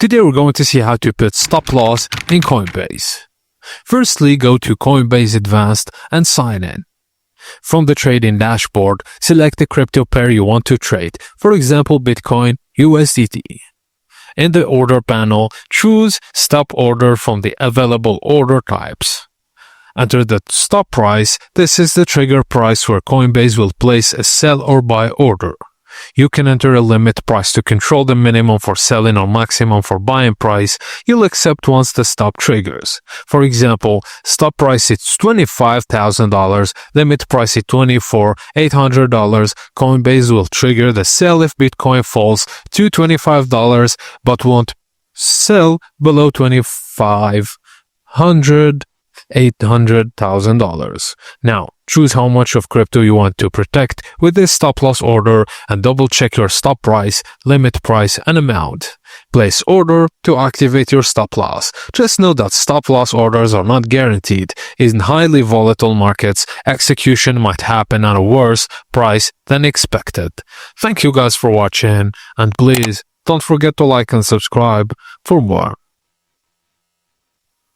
Today we're going to see how to put stop loss in Coinbase. Firstly, go to Coinbase Advanced and sign in. From the trading dashboard, select the crypto pair you want to trade, for example Bitcoin, USDT. In the order panel, choose stop order from the available order types. Enter the stop price. This is the trigger price where Coinbase will place a sell or buy order. You can enter a limit price to control the minimum for selling or maximum for buying price you'll accept once the stop triggers. For example, stop price is $25,000, limit price is $24,800. Coinbase will trigger the sell if Bitcoin falls to $25 but won't sell below $800,000. Now, choose how much of crypto you want to protect with this stop loss order and double check your stop price, limit price, and amount. Place order to activate your stop loss. Just know that stop loss orders are not guaranteed. In highly volatile markets, execution might happen at a worse price than expected. Thank you guys for watching, and please don't forget to like and subscribe for more.